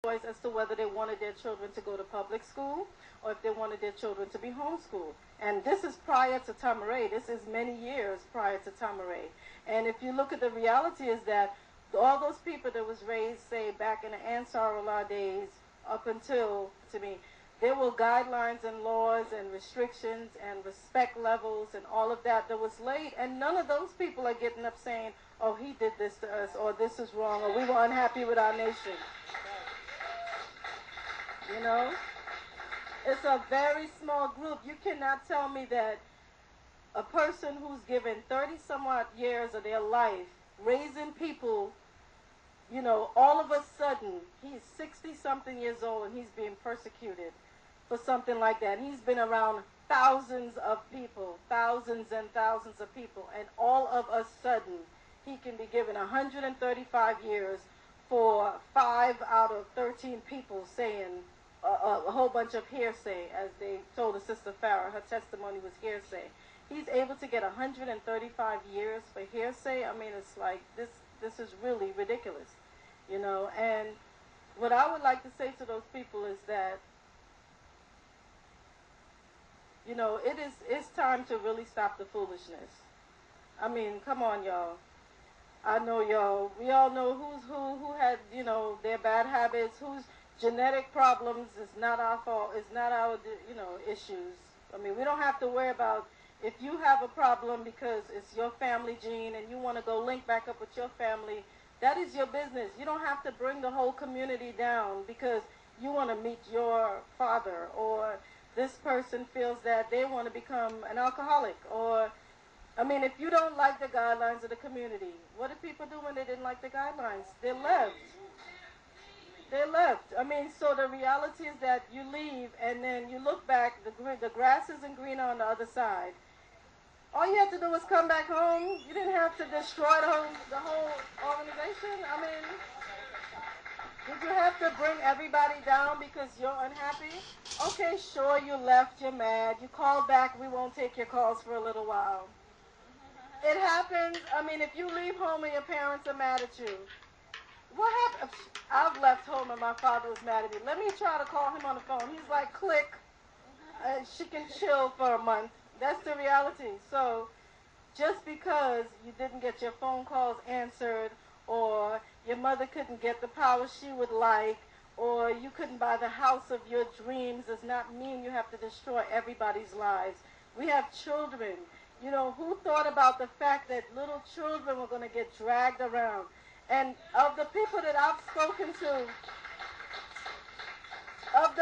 choice as to whether they wanted their children to go to public school or if they wanted their children to be homeschooled. And this is prior to Tamaray. This is many years prior to Tamaray. And if you look at the reality is that all those people that was raised, say, back in the Ansarullah days up until, to me, there were guidelines and laws and restrictions and respect levels and all of that that was laid. And none of those people are getting up saying, oh, he did this to us, or this is wrong, or we were unhappy with our nation. You know? It's a very small group. You cannot tell me that a person who's given 30-some-odd years of their life raising people, you know, all of a sudden, he's 60-something years old and he's being persecuted for something like that. He's been around thousands of people, thousands and thousands of people, and all of a sudden, he can be given 135 years for 5 out of 13 people saying a whole bunch of hearsay, as they told the Sister Farah. Her testimony was hearsay. He's able to get 135 years for hearsay. I mean, it's like, this is really ridiculous, you know. And what I would like to say to those people is that, you know, it's time to really stop the foolishness. I mean, come on, y'all. I know y'all, we all know who's who had, you know, their bad habits, whose genetic problems is not our fault, it's not our, you know, issues. I mean, we don't have to worry about if you have a problem because it's your family gene and you want to go link back up with your family. That is your business. You don't have to bring the whole community down because you want to meet your father, or this person feels that they want to become an alcoholic, or I mean, if you don't like the guidelines of the community, what did people do when they didn't like the guidelines? They left. They left. I mean, so the reality is that you leave and then you look back, the grass isn't greener on the other side. All you have to do was come back home. You didn't have to destroy the whole organization. I mean, did you have to bring everybody down because you're unhappy? Okay, sure, you left, you're mad. You called back, we won't take your calls for a little while. It happens. I mean, if you leave home and your parents are mad at you, what happened? I've left home and my father was mad at me. Let me try to call him on the phone. He's like, click. She can chill for a month. That's the reality. So just because you didn't get your phone calls answered, or your mother couldn't get the power she would like, or you couldn't buy the house of your dreams, does not mean you have to destroy everybody's lives. We have children. You know, who thought about the fact that little children were going to get dragged around? And of the people that I've spoken to, of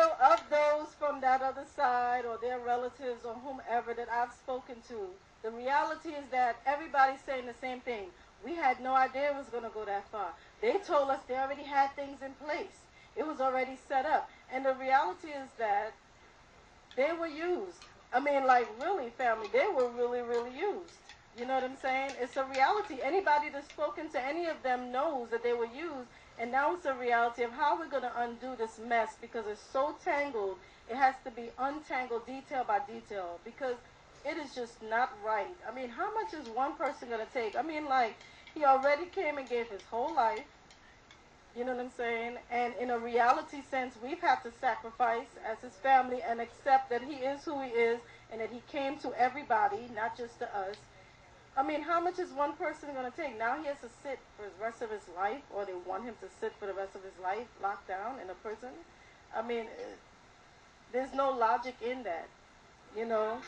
those from that other side or their relatives or whomever that I've spoken to, the reality is that everybody's saying the same thing. We had no idea it was going to go that far. They told us they already had things in place. It was already set up. And the reality is that they were used. I mean, like, really, family, they were really, really used. You know what I'm saying? It's a reality. Anybody that's spoken to any of them knows that they were used, and now it's a reality of how we're going to undo this mess, because it's so tangled. It has to be untangled detail by detail, because it is just not right. I mean, how much is one person going to take? I mean, like, he already came and gave his whole life. You know what I'm saying? And in a reality sense, we've had to sacrifice as his family and accept that he is who he is and that he came to everybody, not just to us. I mean, how much is one person going to take? Now he has to sit for the rest of his life, or they want him to sit for the rest of his life locked down in a prison? I mean, there's no logic in that, you know?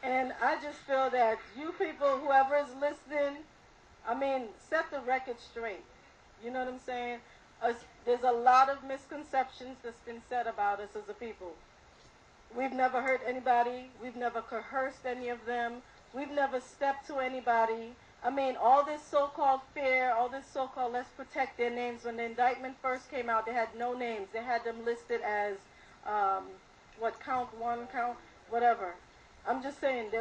And I just feel that you people, whoever is listening, I mean, set the record straight. You know what I'm saying? There's a lot of misconceptions that's been said about us as a people. We've never hurt anybody. We've never coerced any of them. We've never stepped to anybody. I mean, all this so-called fear, all this so-called let's protect their names. When the indictment first came out, they had no names. They had them listed as, count one, count, whatever. I'm just saying,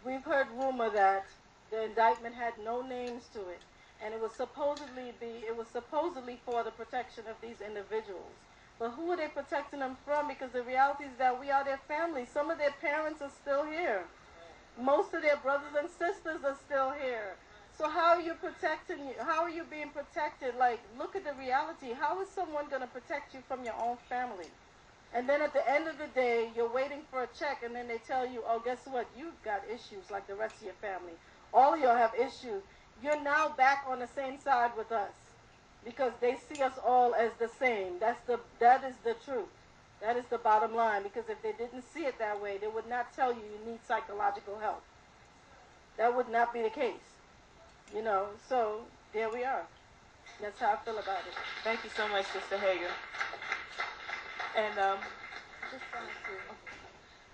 we've heard rumor that the indictment had no names to it. And it was supposedly for the protection of these individuals. But who are they protecting them from? Because the reality is that we are their family. Some of their parents are still here. Most of their brothers and sisters are still here. So how are you protecting you? How are you being protected? Like, look at the reality. How is someone going to protect you from your own family? And then at the end of the day, you're waiting for a check, and then they tell you, oh, guess what? You've got issues like the rest of your family. All of y'all have issues. You're now back on the same side with us because they see us all as the same. That is the truth. That is the bottom line, because if they didn't see it that way, they would not tell you you need psychological help. That would not be the case. You know, so there we are. That's how I feel about it. Thank you so much, Sister Hager. And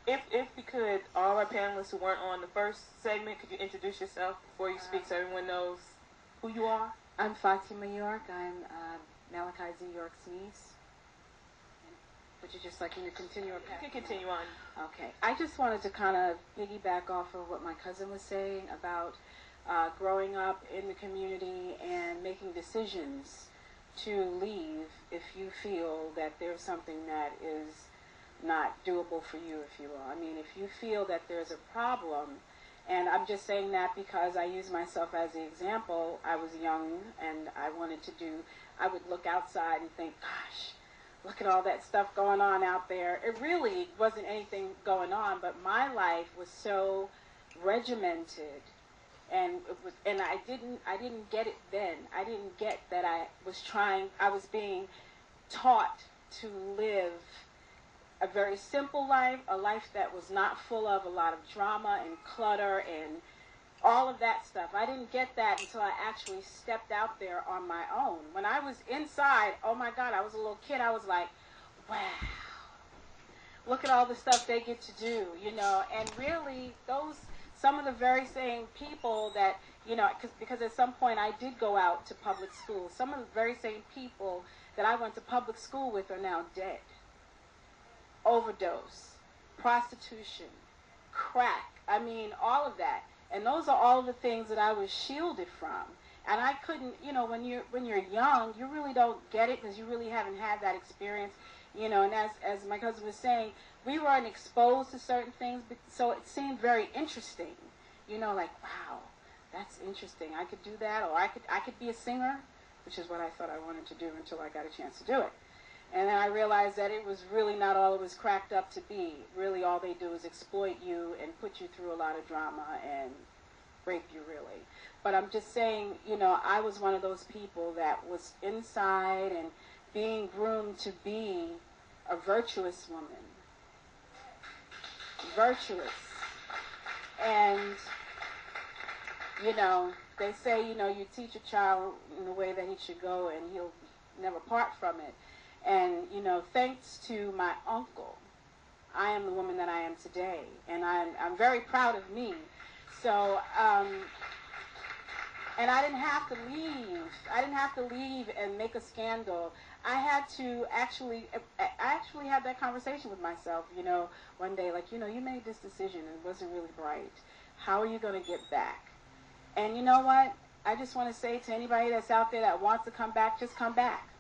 if we could, all our panelists who weren't on the first segment, could you introduce yourself before you speak so everyone knows who you are? I'm Fatima York. I'm Malachi Z. York's niece. Would you just like me to continue? Or you can continue on. Okay. I just wanted to kind of piggyback off of what my cousin was saying about growing up in the community and making decisions to leave if you feel that there's something that is not doable for you, if you will. I mean, if you feel that there's a problem, and I'm just saying that because I use myself as the example. I was young and I would look outside and think, gosh, look at all that stuff going on out there. It really wasn't anything going on, but my life was so regimented, and I didn't get it then. I didn't get that I was being taught to live a very simple life, a life that was not full of a lot of drama and clutter and all of that stuff. I didn't get that until I actually stepped out there on my own. When I was inside, oh my God, I was a little kid, I was like, wow, look at all the stuff they get to do, you know. And really, some of the very same people that, you know, because at some point I did go out to public school. Some of the very same people that I went to public school with are now dead. Overdose, prostitution, crack, I mean, all of that. And those are all the things that I was shielded from. And I couldn't, you know, when you're young, you really don't get it because you really haven't had that experience, you know. And as my cousin was saying, we weren't exposed to certain things, so it seemed very interesting, you know, like, wow, that's interesting. I could do that, or I could be a singer, which is what I thought I wanted to do until I got a chance to do it. And then I realized that it was really not all it was cracked up to be. Really, all they do is exploit you and put you through a lot of drama and rape you, really. But I'm just saying, you know, I was one of those people that was inside and being groomed to be a virtuous woman. Virtuous. And, you know, they say, you know, you teach a child in the way that he should go and he'll never part from it. And, you know, thanks to my uncle, I am the woman that I am today. And I'm very proud of me. So, and I didn't have to leave. I didn't have to leave and make a scandal. I actually had that conversation with myself, you know, one day, like, you know, you made this decision and it wasn't really bright. How are you going to get back? And you know what? I just want to say to anybody that's out there that wants to come back, just come back.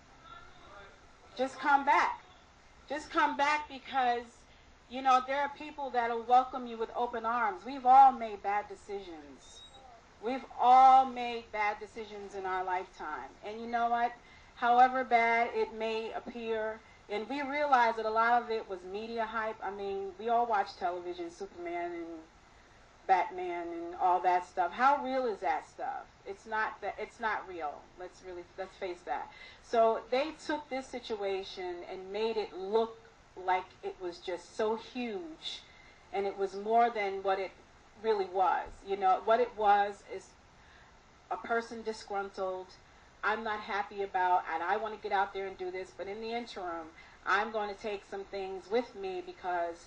Just come back. Just come back because, you know, there are people that will welcome you with open arms. We've all made bad decisions. We've all made bad decisions in our lifetime. And you know what? However bad it may appear, and we realize that a lot of it was media hype. I mean, we all watch television, Superman and Batman and all that stuff. How real is that stuff? It's not real. Let's face that. So they took this situation and made it look like it was just so huge, and it was more than what it really was. You know, what it was is a person disgruntled. I'm not happy about, and I want to get out there and do this, but in the interim, I'm going to take some things with me because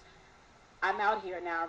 I'm out here now.